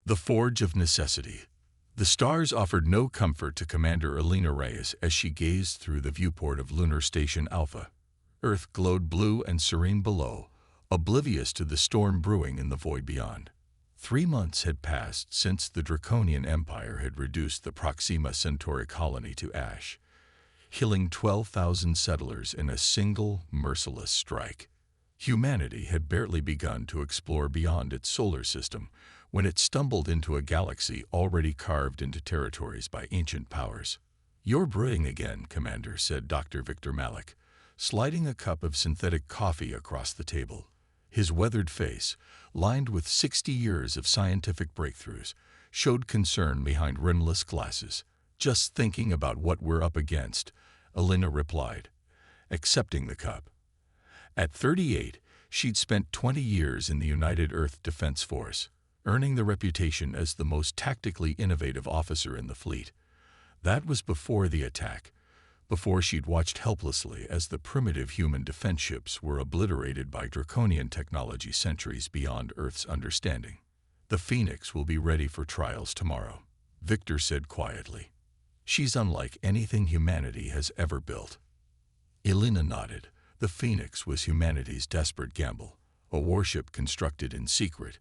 The Forge of Necessity. The stars offered no comfort to Commander Elena Reyes as she gazed through the viewport of Lunar Station Alpha. Earth glowed blue and serene below, oblivious to the storm brewing in the void beyond. 3 months had passed since the Draconian Empire had reduced the Proxima Centauri colony to ash, killing 12,000 settlers in a single, merciless strike. Humanity had barely begun to explore beyond its solar system when it stumbled into a galaxy already carved into territories by ancient powers. "You're brewing again, Commander," said Dr. Victor Malik, sliding a cup of synthetic coffee across the table. His weathered face, lined with 60 years of scientific breakthroughs, showed concern behind rimless glasses. "Just thinking about what we're up against," Elena replied, accepting the cup. At 38, she'd spent 20 years in the United Earth Defense Force, earning the reputation as the most tactically innovative officer in the fleet. That was before the attack, before she'd watched helplessly as the primitive human defense ships were obliterated by draconian technology centuries beyond Earth's understanding. "The Phoenix will be ready for trials tomorrow," Victor said quietly. "She's unlike anything humanity has ever built." Elena nodded. The Phoenix was humanity's desperate gamble, a warship constructed in secret,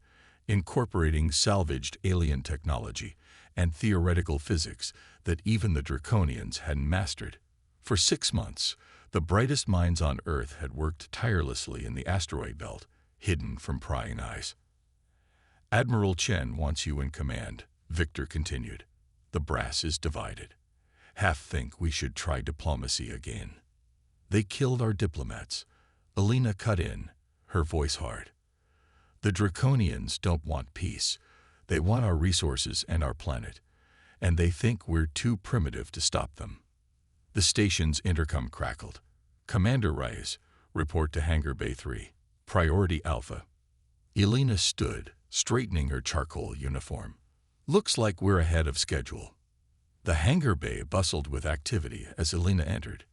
incorporating salvaged alien technology and theoretical physics that even the Draconians hadn't mastered. For 6 months, the brightest minds on Earth had worked tirelessly in the asteroid belt, hidden from prying eyes. "Admiral Chen wants you in command," Victor continued. "The brass is divided. Half think we should try diplomacy again." "They killed our diplomats," Elena cut in, her voice hard. "The Draconians don't want peace. They want our resources and our planet, and they think we're too primitive to stop them." The station's intercom crackled. "Commander Reyes, report to Hangar Bay 3. Priority Alpha." Elena stood, straightening her charcoal uniform. "Looks like we're ahead of schedule." The hangar bay bustled with activity as Elena entered.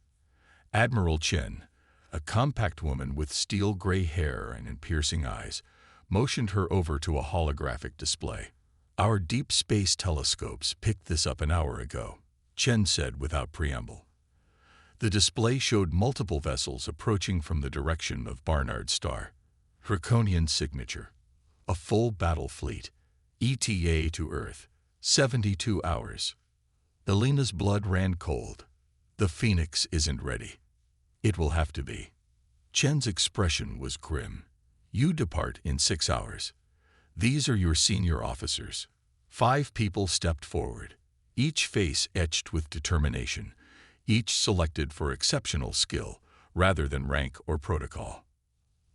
Admiral Chen, a compact woman with steel-gray hair and piercing eyes, motioned her over to a holographic display. "Our deep space telescopes picked this up an hour ago," Chen said without preamble. The display showed multiple vessels approaching from the direction of Barnard's star. Draconian signature. A full battle fleet. ETA to Earth. 72 hours. Elena's blood ran cold. "The Phoenix isn't ready." "It will have to be." Chen's expression was grim. "You depart in 6 hours. These are your senior officers." 5 people stepped forward, each face etched with determination, each selected for exceptional skill rather than rank or protocol.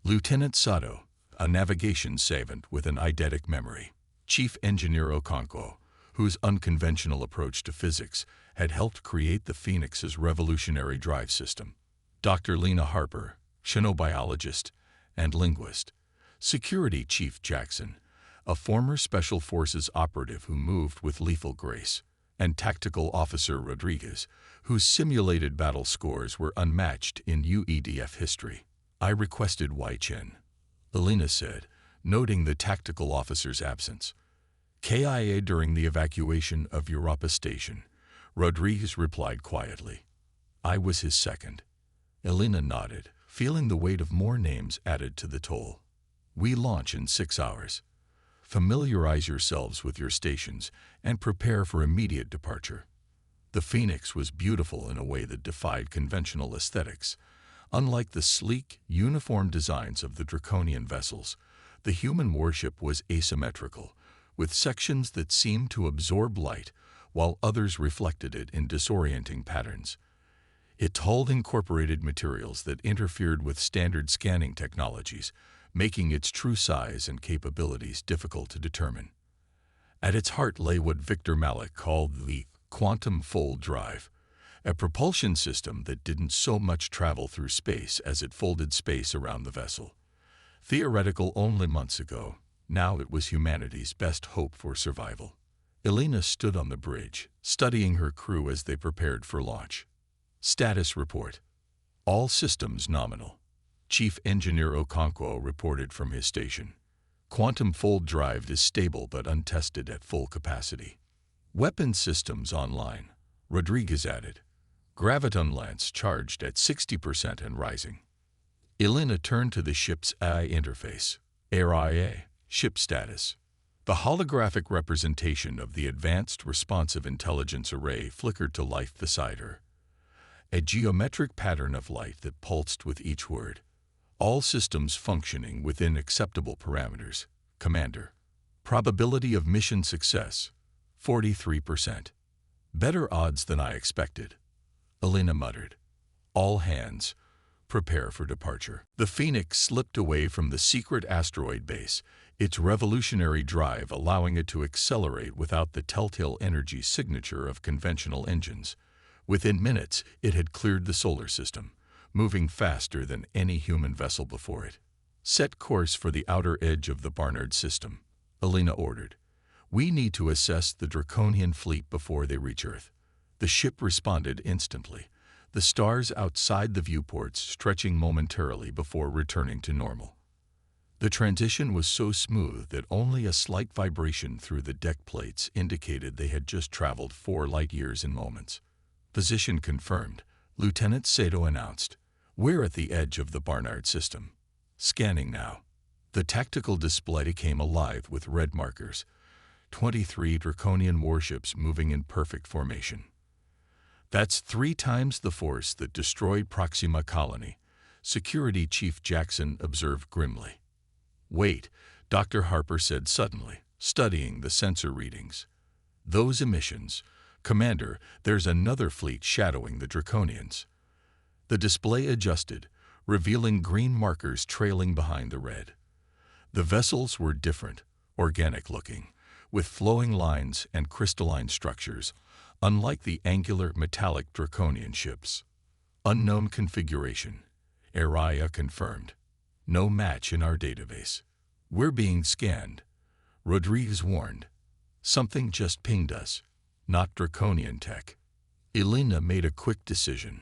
Lieutenant Sato, a navigation savant with an eidetic memory. Chief Engineer Okonkwo, whose unconventional approach to physics had helped create the Phoenix's revolutionary drive system. Dr. Lena Harper, xenobiologist and linguist. Security Chief Jackson, a former Special Forces operative who moved with lethal grace. And Tactical Officer Rodriguez, whose simulated battle scores were unmatched in UEDF history. "I requested Y Chen," Elena said, noting the tactical officer's absence. "KIA during the evacuation of Europa Station," Rodriguez replied quietly. "I was his second." Elena nodded, feeling the weight of more names added to the toll. "We launch in 6 hours. Familiarize yourselves with your stations and prepare for immediate departure." The Phoenix was beautiful in a way that defied conventional aesthetics. Unlike the sleek, uniform designs of the Draconian vessels, the human warship was asymmetrical, with sections that seemed to absorb light while others reflected it in disorienting patterns. Its hull incorporated materials that interfered with standard scanning technologies, making its true size and capabilities difficult to determine. At its heart lay what Victor Malik called the quantum fold drive, a propulsion system that didn't so much travel through space as it folded space around the vessel. Theoretical only months ago, now it was humanity's best hope for survival. Elena stood on the bridge, studying her crew as they prepared for launch. Status report. All systems nominal. Chief Engineer Okonkwo reported from his station. Quantum fold drive is stable but untested at full capacity. Weapon systems online. Rodriguez added. Graviton lance charged at 60% and rising. Elena turned to the ship's AI interface. ARIA, ship status. The holographic representation of the Advanced Responsive Intelligence Array flickered to life beside her. A geometric pattern of light that pulsed with each word. All systems functioning within acceptable parameters. Commander. Probability of mission success, 43%. Better odds than I expected. Elena muttered. All hands, prepare for departure. The Phoenix slipped away from the secret asteroid base, its revolutionary drive allowing it to accelerate without the telltale energy signature of conventional engines. Within minutes, it had cleared the solar system, moving faster than any human vessel before it. Set course for the outer edge of the Barnard system, Elena ordered. We need to assess the Draconian fleet before they reach Earth. The ship responded instantly, the stars outside the viewports stretching momentarily before returning to normal. The transition was so smooth that only a slight vibration through the deck plates indicated they had just traveled 4 light years in moments. Position confirmed, Lieutenant Sato announced. We're at the edge of the Barnard system. Scanning now. The tactical display came alive with red markers. 23 Draconian warships moving in perfect formation. That's 3 times the force that destroyed Proxima Colony, Security Chief Jackson observed grimly. Wait, Dr. Harper said suddenly, studying the sensor readings. Those emissions. Commander, there's another fleet shadowing the Draconians. The display adjusted, revealing green markers trailing behind the red. The vessels were different, organic-looking, with flowing lines and crystalline structures, unlike the angular metallic Draconian ships. Unknown configuration. Araya confirmed. No match in our database. We're being scanned. Rodriguez warned. Something just pinged us. Not Draconian tech. Elena made a quick decision.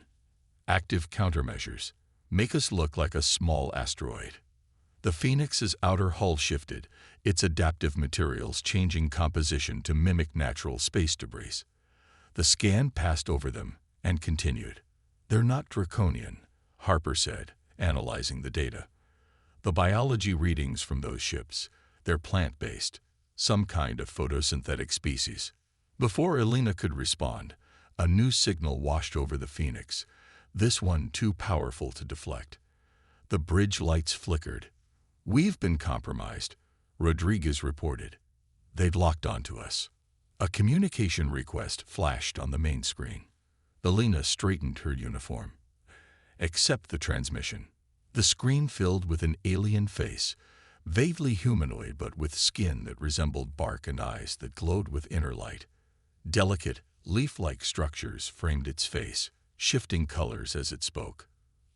Active countermeasures. Make us look like a small asteroid. The Phoenix's outer hull shifted, its adaptive materials changing composition to mimic natural space debris. The scan passed over them and continued. They're not Draconian, Harper said, analyzing the data. The biology readings from those ships, they're plant-based, some kind of photosynthetic species. Before Elena could respond, a new signal washed over the Phoenix, this one too powerful to deflect. The bridge lights flickered. We've been compromised, Rodriguez reported. They'd locked onto us. A communication request flashed on the main screen. Elena straightened her uniform. Accept the transmission. The screen filled with an alien face, vaguely humanoid but with skin that resembled bark and eyes that glowed with inner light. Delicate, leaf-like structures framed its face, shifting colors as it spoke.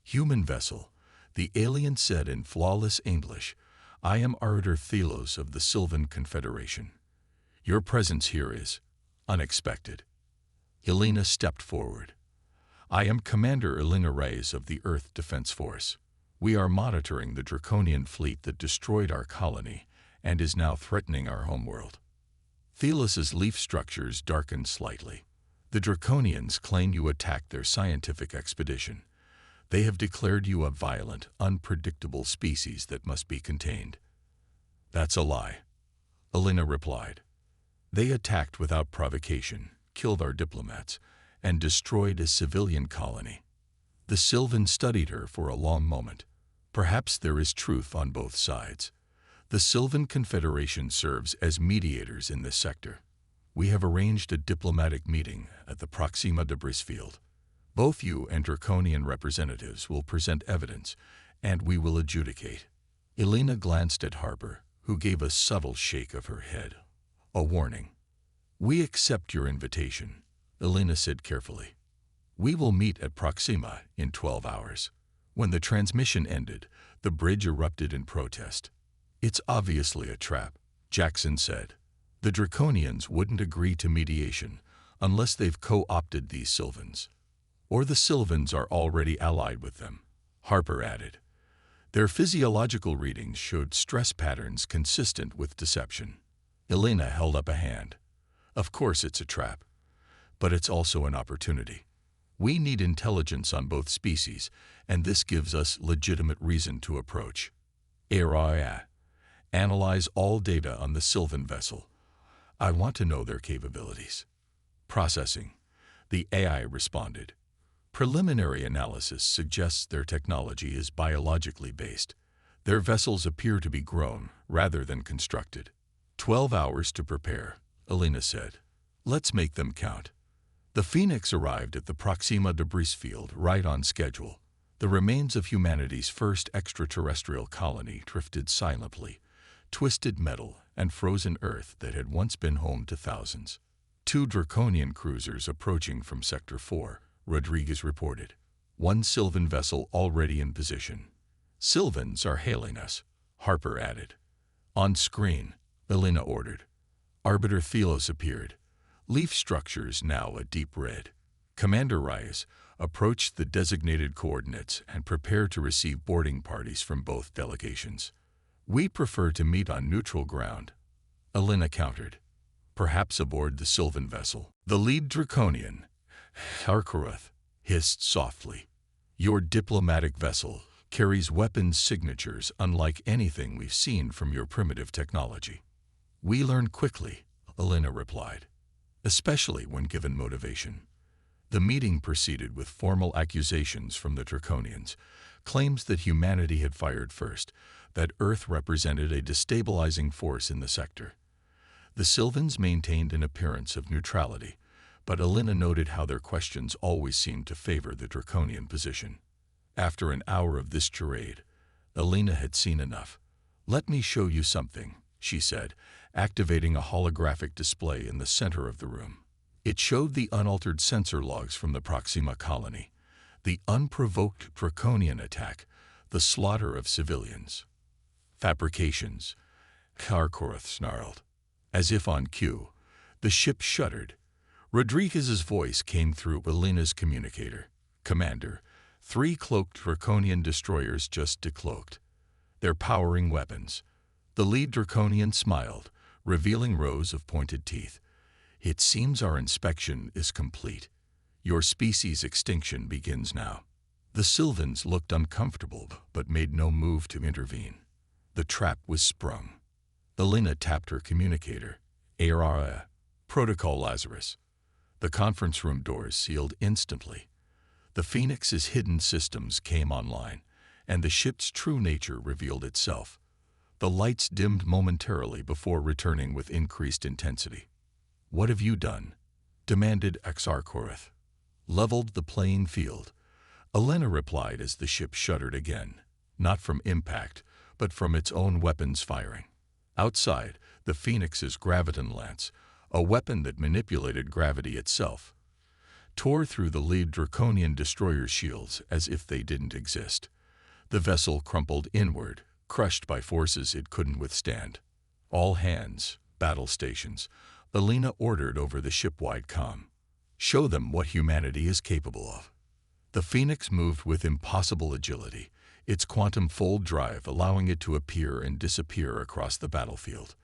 Human vessel, the alien said in flawless English, I am Arbiter Thelos of the Sylvan Confederation. Your presence here is unexpected. Elena stepped forward. I am Commander Elena Reyes of the Earth Defense Force. We are monitoring the Draconian fleet that destroyed our colony and is now threatening our homeworld. Thelos's leaf structures darkened slightly. The Draconians claim you attacked their scientific expedition. They have declared you a violent, unpredictable species that must be contained. That's a lie, Elena replied. They attacked without provocation, killed our diplomats, and destroyed a civilian colony. The Sylvan studied her for a long moment. Perhaps there is truth on both sides. The Sylvan Confederation serves as mediators in this sector. We have arranged a diplomatic meeting at the Proxima debris field. Both you and Draconian representatives will present evidence, and we will adjudicate. Elena glanced at Harper, who gave a subtle shake of her head. A warning. We accept your invitation, Elena said carefully. We will meet at Proxima in 12 hours. When the transmission ended, the bridge erupted in protest. It's obviously a trap, Jackson said. The Draconians wouldn't agree to mediation unless they've co-opted these Sylvans. Or the Sylvans are already allied with them, Harper added. Their physiological readings showed stress patterns consistent with deception. Elena held up a hand. Of course it's a trap, but it's also an opportunity. We need intelligence on both species, and this gives us legitimate reason to approach. HFY. Analyze all data on the Sylvan vessel. I want to know their capabilities. Processing. The AI responded. Preliminary analysis suggests their technology is biologically based. Their vessels appear to be grown rather than constructed. 12 hours to prepare, Elena said. Let's make them count. The Phoenix arrived at the Proxima debris field right on schedule. The remains of humanity's first extraterrestrial colony drifted silently, twisted metal and frozen earth that had once been home to thousands. 2 Draconian cruisers approaching from Sector 4, Rodriguez reported. 1 Sylvan vessel already in position. Sylvans are hailing us, Harper added. On screen, Elena ordered. Arbiter Thelos appeared. Leaf structures now a deep red. Commander Reyes, approach the designated coordinates and prepare to receive boarding parties from both delegations. We prefer to meet on neutral ground, Elena countered. Perhaps aboard the Sylvan vessel. The lead Draconian, Harkoroth, hissed softly. Your diplomatic vessel carries weapons signatures unlike anything we've seen from your primitive technology. We learn quickly, Elena replied, especially when given motivation. The meeting proceeded with formal accusations from the Draconians, claims that humanity had fired first, that Earth represented a destabilizing force in the sector. The Sylvans maintained an appearance of neutrality, but Elena noted how their questions always seemed to favor the Draconian position. After an hour of this charade, Elena had seen enough. Let me show you something, she said, activating a holographic display in the center of the room. It showed the unaltered sensor logs from the Proxima colony, the unprovoked Draconian attack, the slaughter of civilians. Fabrications, Harkoroth snarled. As if on cue, the ship shuddered. Rodriguez's voice came through Elena's communicator. Commander, 3 cloaked Draconian destroyers just decloaked. They're powering weapons. The lead Draconian smiled, revealing rows of pointed teeth. It seems our inspection is complete. Your species' extinction begins now. The Sylvans looked uncomfortable, but made no move to intervene. The trap was sprung. Elena tapped her communicator. ARA. Protocol Lazarus. The conference room doors sealed instantly. The Phoenix's hidden systems came online, and the ship's true nature revealed itself. The lights dimmed momentarily before returning with increased intensity. What have you done? Demanded Harkoroth. Leveled the playing field. Elena replied as the ship shuddered again, not from impact, but from its own weapons firing. Outside, the Phoenix's graviton lance, a weapon that manipulated gravity itself, tore through the lead Draconian destroyer's shields as if they didn't exist. The vessel crumpled inward, crushed by forces it couldn't withstand. All hands, battle stations, Elena ordered over the ship-wide comm. Show them what humanity is capable of. The Phoenix moved with impossible agility, its quantum fold drive allowing it to appear and disappear across the battlefield.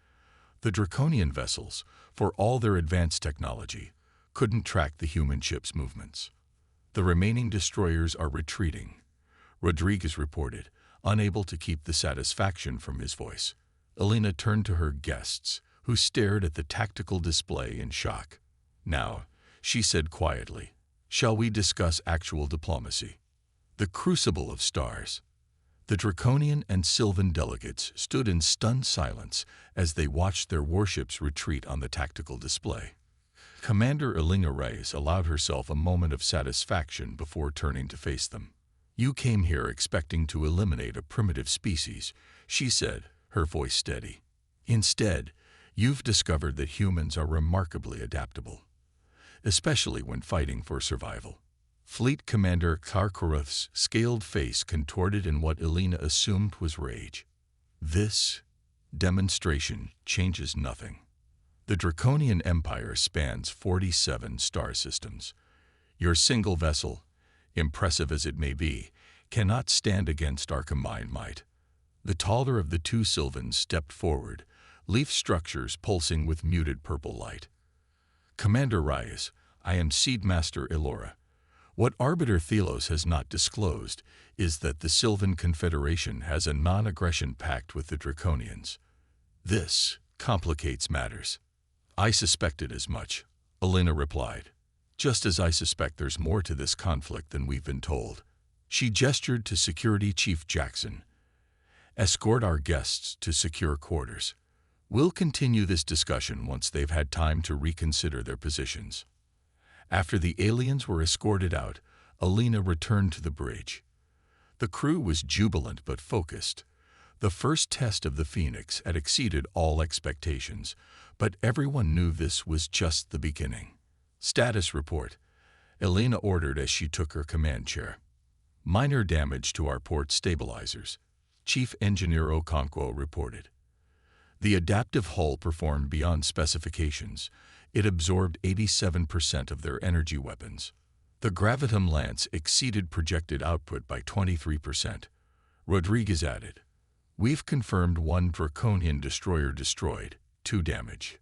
The Draconian vessels, for all their advanced technology, couldn't track the human ship's movements. The remaining destroyers are retreating, Rodriguez reported, unable to keep the satisfaction from his voice. Elena turned to her guests, who stared at the tactical display in shock. Now, she said quietly, shall we discuss actual diplomacy? The crucible of stars. The Draconian and Sylvan delegates stood in stunned silence as they watched their warships retreat on the tactical display. Commander Elena Reyes allowed herself a moment of satisfaction before turning to face them. You came here expecting to eliminate a primitive species, she said, her voice steady. Instead, you've discovered that humans are remarkably adaptable, especially when fighting for survival. Fleet Commander Harkoroth's scaled face contorted in what Elena assumed was rage. This demonstration changes nothing. The Draconian Empire spans 47 star systems. Your single vessel, impressive as it may be, cannot stand against our combined might. The taller of the two Sylvans stepped forward, leaf structures pulsing with muted purple light. Commander Reyes, I am Seedmaster Elora. What Arbiter Thelos has not disclosed is that the Sylvan Confederation has a non-aggression pact with the Draconians. This complicates matters. I suspected as much, Elena replied. Just as I suspect there's more to this conflict than we've been told. She gestured to Security Chief Jackson. Escort our guests to secure quarters. We'll continue this discussion once they've had time to reconsider their positions. After the aliens were escorted out, Elena returned to the bridge. The crew was jubilant but focused. The first test of the Phoenix had exceeded all expectations, but everyone knew this was just the beginning. Status report, Elena ordered as she took her command chair. Minor damage to our port stabilizers, Chief Engineer Okonkwo reported. The adaptive hull performed beyond specifications. It absorbed 87% of their energy weapons. The Gravitum Lance exceeded projected output by 23%. Rodriguez added, We've confirmed 1 Draconian destroyer destroyed, 2 damage.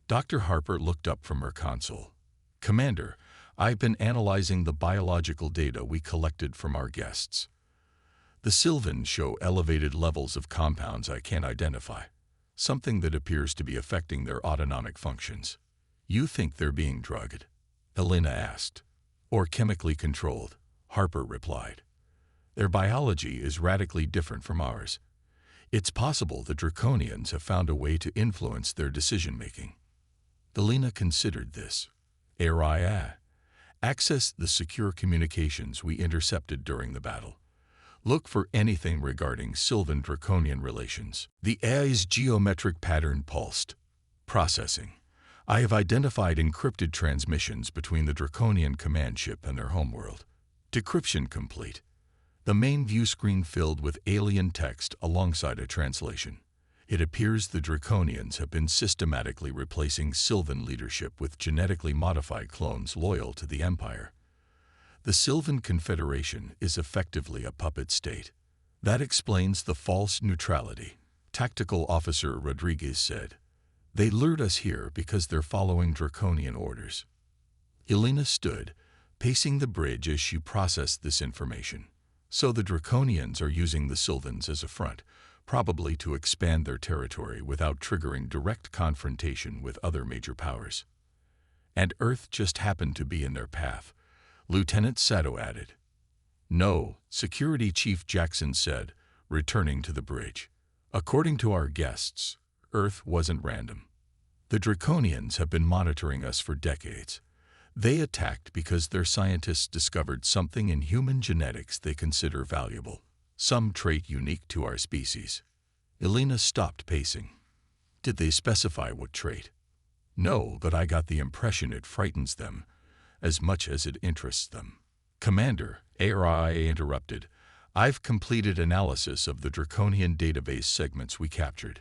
Dr. Harper looked up from her console. Commander, I've been analyzing the biological data we collected from our guests. The Sylvans show elevated levels of compounds I can't identify, something that appears to be affecting their autonomic functions. You think they're being drugged? Elena asked. Or chemically controlled, Harper replied. Their biology is radically different from ours. It's possible the Draconians have found a way to influence their decision-making. Elena considered this. Araya. Access the secure communications we intercepted during the battle. Look for anything regarding Sylvan-Draconian relations. The AI's geometric pattern pulsed. Processing. I have identified encrypted transmissions between the Draconian command ship and their homeworld. Decryption complete. The main view screen filled with alien text alongside a translation. It appears the Draconians have been systematically replacing Sylvan leadership with genetically modified clones loyal to the Empire. The Sylvan Confederation is effectively a puppet state. That explains the false neutrality, Tactical Officer Rodriguez said. They lured us here because they're following Draconian orders. Elena stood, pacing the bridge as she processed this information. So the Draconians are using the Sylvans as a front, probably to expand their territory without triggering direct confrontation with other major powers. And Earth just happened to be in their path, Lieutenant Sato added. No, Security Chief Jackson said, returning to the bridge. According to our guests, Earth wasn't random. The Draconians have been monitoring us for decades. They attacked because their scientists discovered something in human genetics they consider valuable. Some trait unique to our species. Elena stopped pacing. Did they specify what trait? No, but I got the impression it frightens them, as much as it interests them. Commander, ARI interrupted. I've completed analysis of the Draconian database segments we captured.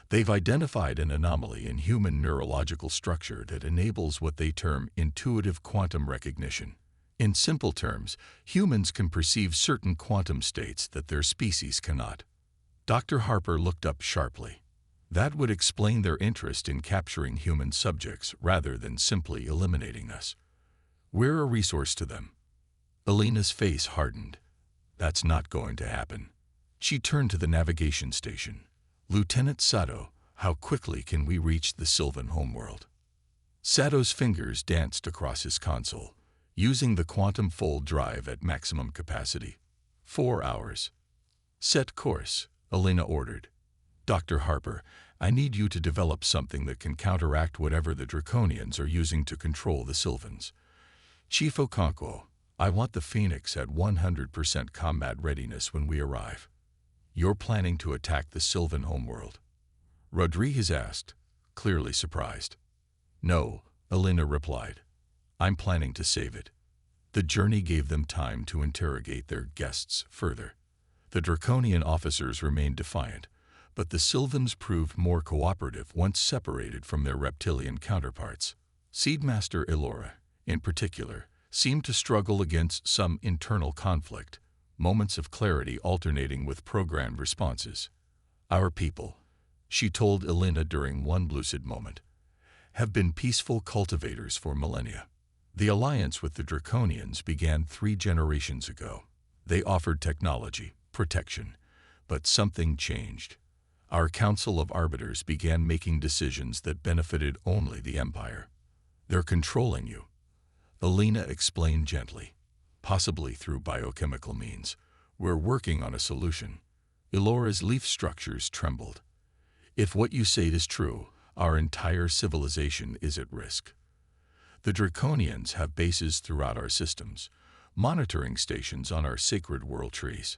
They've identified an anomaly in human neurological structure that enables what they term intuitive quantum recognition. In simple terms, humans can perceive certain quantum states that their species cannot. Dr. Harper looked up sharply. That would explain their interest in capturing human subjects rather than simply eliminating us. We're a resource to them. Elena's face hardened. That's not going to happen. She turned to the navigation station. Lieutenant Sato, how quickly can we reach the Sylvan homeworld? Sato's fingers danced across his console, using the quantum fold drive at maximum capacity. 4 hours. Set course, Elena ordered. Dr. Harper, I need you to develop something that can counteract whatever the Draconians are using to control the Sylvans. Chief Okonkwo, I want the Phoenix at 100% combat readiness when we arrive. You're planning to attack the Sylvan homeworld? Rodriguez asked, clearly surprised. No, Elena replied. I'm planning to save it. The journey gave them time to interrogate their guests further. The Draconian officers remained defiant, but the Sylvans proved more cooperative once separated from their reptilian counterparts. Seedmaster Elora, in particular, seemed to struggle against some internal conflict. moments of clarity alternating with programmed responses. Our people, she told Elena during one lucid moment, have been peaceful cultivators for millennia. The alliance with the Draconians began 3 generations ago. They offered technology, protection, but something changed. Our Council of Arbiters began making decisions that benefited only the Empire. They're controlling you, Elena explained gently, possibly through biochemical means. We're working on a solution. Elora's leaf structures trembled. If what you say is true, our entire civilization is at risk. The Draconians have bases throughout our systems, monitoring stations on our sacred world trees.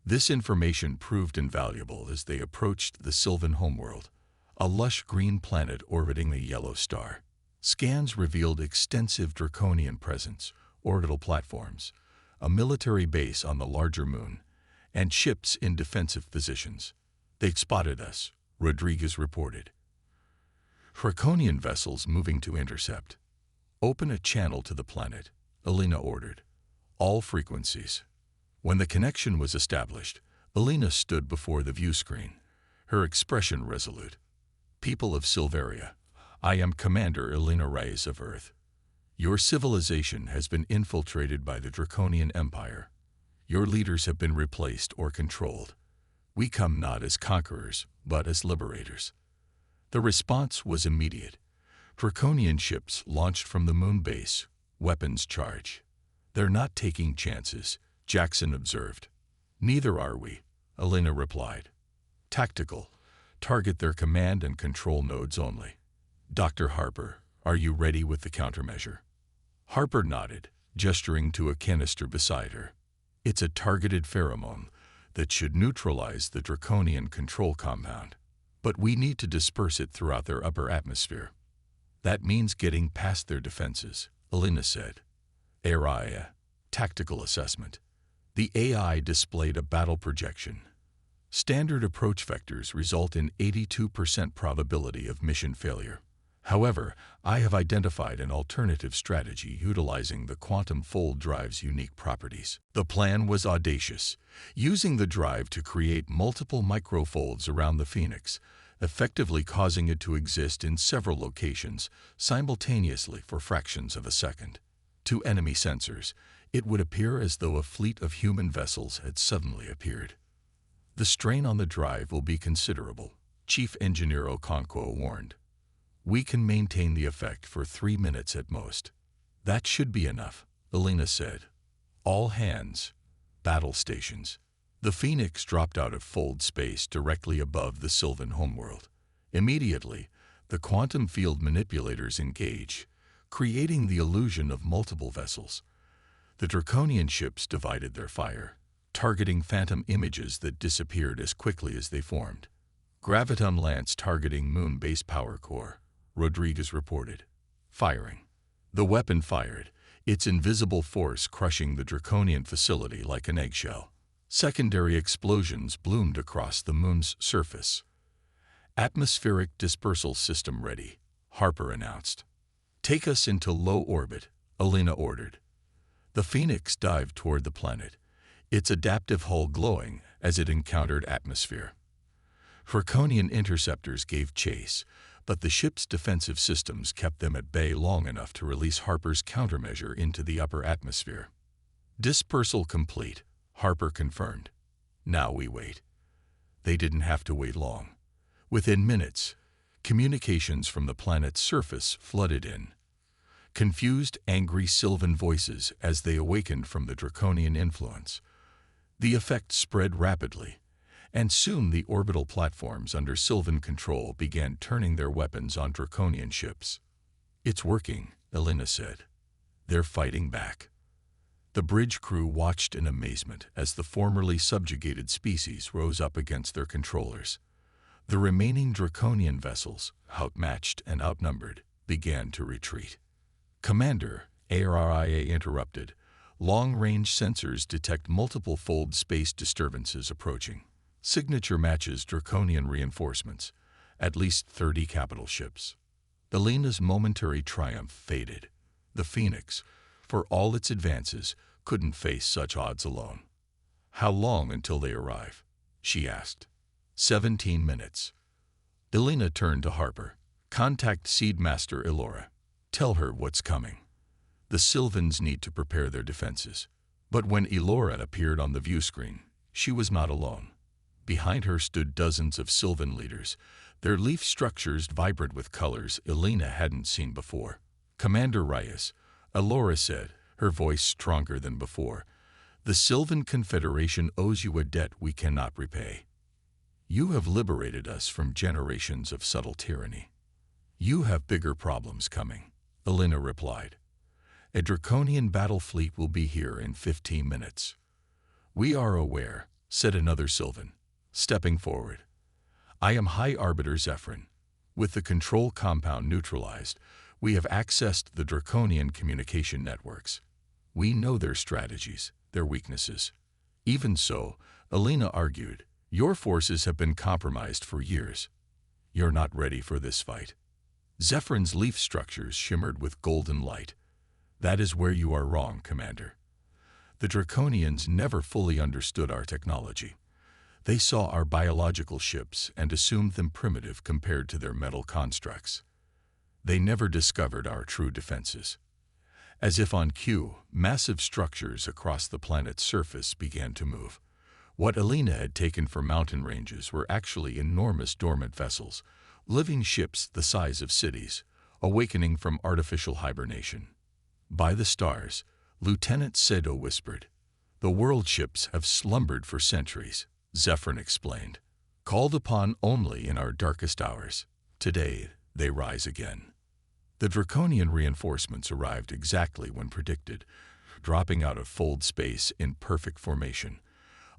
This information proved invaluable as they approached the Sylvan homeworld, a lush green planet orbiting the yellow star. Scans revealed extensive Draconian presence, orbital platforms, a military base on the larger moon, and ships in defensive positions. They'd spotted us, Rodriguez reported. Draconian vessels moving to intercept. Open a channel to the planet, Elena ordered. All frequencies. When the connection was established, Elena stood before the view screen, her expression resolute. People of Silveria, I am Commander Elena Reyes of Earth. Your civilization has been infiltrated by the Draconian Empire. Your leaders have been replaced or controlled. We come not as conquerors, but as liberators. The response was immediate. Draconian ships launched from the moon base, weapons charge. They're not taking chances, Jackson observed. Neither are we, Elena replied. Tactical. Target their command and control nodes only. Dr. Harper, are you ready with the countermeasure? Harper nodded, gesturing to a canister beside her. It's a targeted pheromone that should neutralize the Draconian control compound. But we need to disperse it throughout their upper atmosphere. That means getting past their defenses, Elena said. Area, tactical assessment. The AI displayed a battle projection. Standard approach vectors result in 82% probability of mission failure. However, I have identified an alternative strategy utilizing the quantum fold drive's unique properties. The plan was audacious, using the drive to create multiple microfolds around the Phoenix, effectively causing it to exist in several locations simultaneously for fractions of a second. To enemy sensors, it would appear as though a fleet of human vessels had suddenly appeared. The strain on the drive will be considerable, Chief Engineer Okonkwo warned. We can maintain the effect for 3 minutes at most. That should be enough, Elena said. All hands, battle stations. The Phoenix dropped out of fold space directly above the Sylvan homeworld. Immediately, the quantum field manipulators engage, creating the illusion of multiple vessels. The Draconian ships divided their fire, targeting phantom images that disappeared as quickly as they formed. Graviton lance targeting moon base power core, Rodriguez reported. Firing. The weapon fired, its invisible force crushing the Draconian facility like an eggshell. Secondary explosions bloomed across the moon's surface. Atmospheric dispersal system ready, Harper announced. Take us into low orbit, Elena ordered. The Phoenix dived toward the planet, its adaptive hull glowing as it encountered atmosphere. Draconian interceptors gave chase, but the ship's defensive systems kept them at bay long enough to release Harper's countermeasure into the upper atmosphere. Dispersal complete, Harper confirmed. Now we wait. They didn't have to wait long. Within minutes, communications from the planet's surface flooded in. Confused, angry Sylvan voices as they awakened from the Draconian influence. The effect spread rapidly, and soon the orbital platforms under Sylvan control began turning their weapons on Draconian ships. It's working, Elena said. They're fighting back. The bridge crew watched in amazement as the formerly subjugated species rose up against their controllers. The remaining Draconian vessels, outmatched and outnumbered, began to retreat. Commander, ARIA interrupted. Long-range sensors detect multiple fold space disturbances approaching. Signature matches Draconian reinforcements, at least 30 capital ships. Elena's momentary triumph faded. The Phoenix, for all its advances, couldn't face such odds alone. How long until they arrive? She asked. 17 minutes. Elena turned to Harper. Contact Seedmaster Elora. Tell her what's coming. The Sylvans need to prepare their defenses. But when Elora appeared on the view screen, she was not alone. Behind her stood dozens of Sylvan leaders, their leaf structures vibrant with colors Elena hadn't seen before. Commander Reyes, Elora said, her voice stronger than before, the Sylvan Confederation owes you a debt we cannot repay. You have liberated us from generations of subtle tyranny. You have bigger problems coming, Elena replied. A draconian battle fleet will be here in 15 minutes. We are aware, said another Sylvan, stepping forward. I am High Arbiter Zephyrin. With the control compound neutralized, we have accessed the draconian communication networks. We know their strategies, their weaknesses. Even so, Elena argued, your forces have been compromised for years. You're not ready for this fight. Zephyrin's leaf structures shimmered with golden light. That is where you are wrong, Commander. The Draconians never fully understood our technology. They saw our biological ships and assumed them primitive compared to their metal constructs. They never discovered our true defenses. As if on cue, massive structures across the planet's surface began to move. What Elena had taken for mountain ranges were actually enormous dormant vessels, living ships the size of cities, awakening from artificial hibernation. By the stars, Lieutenant Sedo whispered. The world ships have slumbered for centuries, Zephyrin explained. Called upon only in our darkest hours. Today, they rise again. The draconian reinforcements arrived exactly when predicted, dropping out of fold space in perfect formation.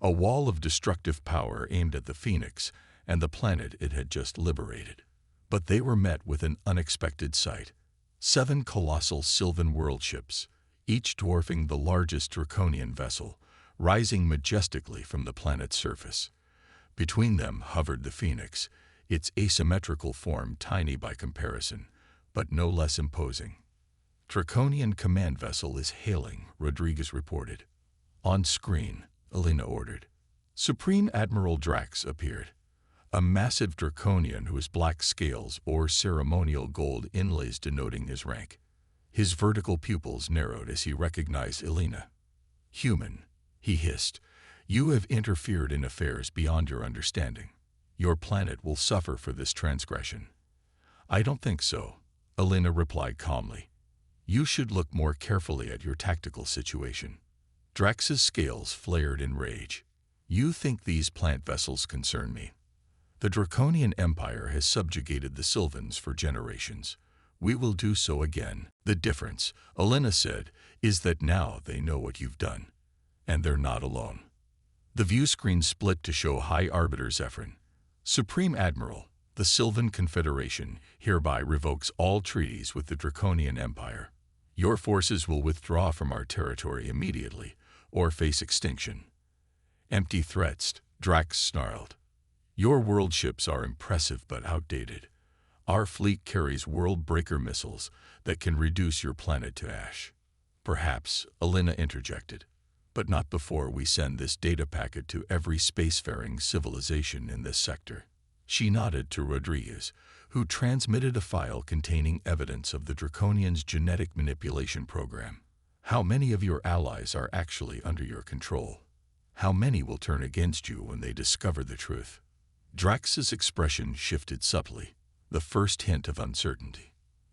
A wall of destructive power aimed at the Phoenix and the planet it had just liberated. But they were met with an unexpected sight. 7 colossal Sylvan world ships, each dwarfing the largest draconian vessel, rising majestically from the planet's surface. Between them hovered the Phoenix, its asymmetrical form tiny by comparison, but no less imposing. Draconian command vessel is hailing, Rodriguez reported. On screen, Elena ordered. Supreme Admiral Drax appeared. A massive draconian whose black scales bore ceremonial gold inlays denoting his rank. His vertical pupils narrowed as he recognized Elena. Human, he hissed, you have interfered in affairs beyond your understanding. Your planet will suffer for this transgression. I don't think so, Elena replied calmly. You should look more carefully at your tactical situation. Drax's scales flared in rage. You think these plant vessels concern me? The Draconian Empire has subjugated the Sylvans for generations. We will do so again. The difference, Elena said, is that now they know what you've done. And they're not alone. The view screen split to show High Arbiter Zephyrin. Supreme Admiral, the Sylvan Confederation hereby revokes all treaties with the Draconian Empire. Your forces will withdraw from our territory immediately, or face extinction. Empty threats, Drax snarled. Your world ships are impressive but outdated. Our fleet carries world-breaker missiles that can reduce your planet to ash. Perhaps, Elena interjected, but not before we send this data packet to every spacefaring civilization in this sector. She nodded to Rodriguez, who transmitted a file containing evidence of the Draconians' genetic manipulation program. How many of your allies are actually under your control? How many will turn against you when they discover the truth? Drax's expression shifted subtly, the first hint of uncertainty.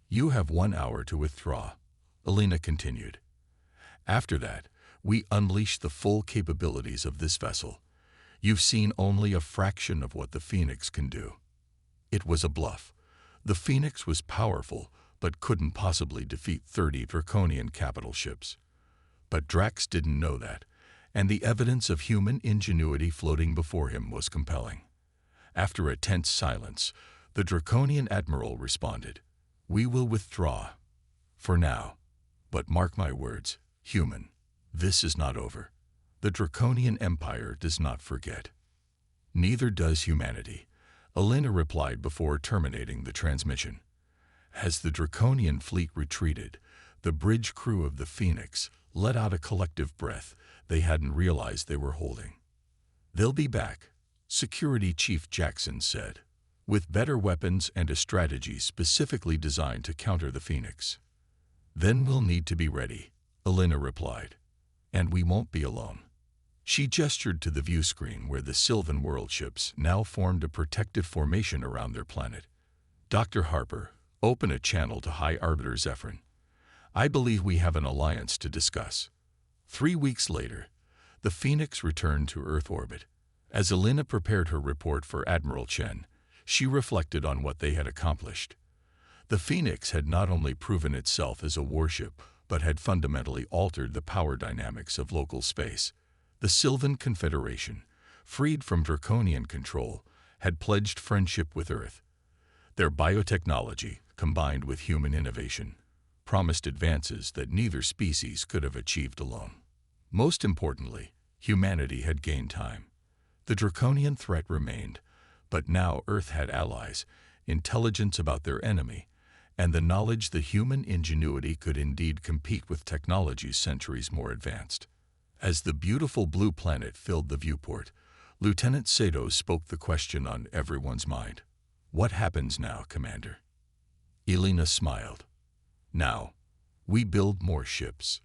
You have 1 hour to withdraw, Elena continued. After that, we unleash the full capabilities of this vessel. You've seen only a fraction of what the Phoenix can do. It was a bluff. The Phoenix was powerful, but couldn't possibly defeat 30 Draconian capital ships. But Drax didn't know that, and the evidence of human ingenuity floating before him was compelling. After a tense silence, the Draconian Admiral responded, We will withdraw. For now. But mark my words, human, this is not over. The Draconian Empire does not forget. Neither does humanity, Elena replied before terminating the transmission. As the Draconian fleet retreated, The bridge crew of the Phoenix let out a collective breath they hadn't realized they were holding. "They'll be back," Security Chief Jackson said, "with better weapons and a strategy specifically designed to counter the Phoenix." "Then we'll need to be ready," Elena replied. "And we won't be alone." She gestured to the view screen where the Sylvan world ships now formed a protective formation around their planet. "Dr. Harper, open a channel to High Arbiter Zephyrin. I believe we have an alliance to discuss." 3 weeks later, the Phoenix returned to Earth orbit. As Elena prepared her report for Admiral Chen, she reflected on what they had accomplished. The Phoenix had not only proven itself as a warship, but had fundamentally altered the power dynamics of local space. The Sylvan Confederation, freed from draconian control, had pledged friendship with Earth. Their biotechnology, combined with human innovation, promised advances that neither species could have achieved alone. Most importantly, humanity had gained time. The draconian threat remained, but now Earth had allies, intelligence about their enemy, and the knowledge that human ingenuity could indeed compete with technologies centuries more advanced. As the beautiful blue planet filled the viewport, Lieutenant Sato spoke the question on everyone's mind. "What happens now, Commander?" Elena smiled. "Now, we build more ships.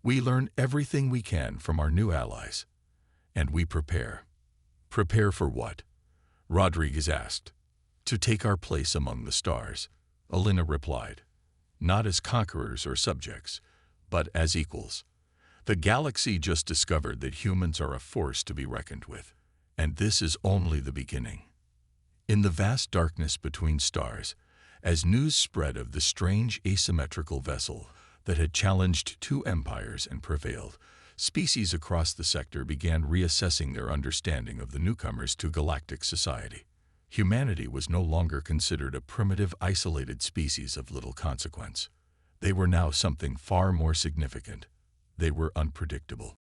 We learn everything we can from our new allies. And we prepare." "Prepare for what?" Rodriguez asked. "To take our place among the stars," Elena replied. "Not as conquerors or subjects, but as equals. The galaxy just discovered that humans are a force to be reckoned with, and this is only the beginning." In the vast darkness between stars, as news spread of the strange asymmetrical vessel that had challenged 2 empires and prevailed, species across the sector began reassessing their understanding of the newcomers to galactic society. Humanity was no longer considered a primitive, isolated species of little consequence. They were now something far more significant. They were unpredictable.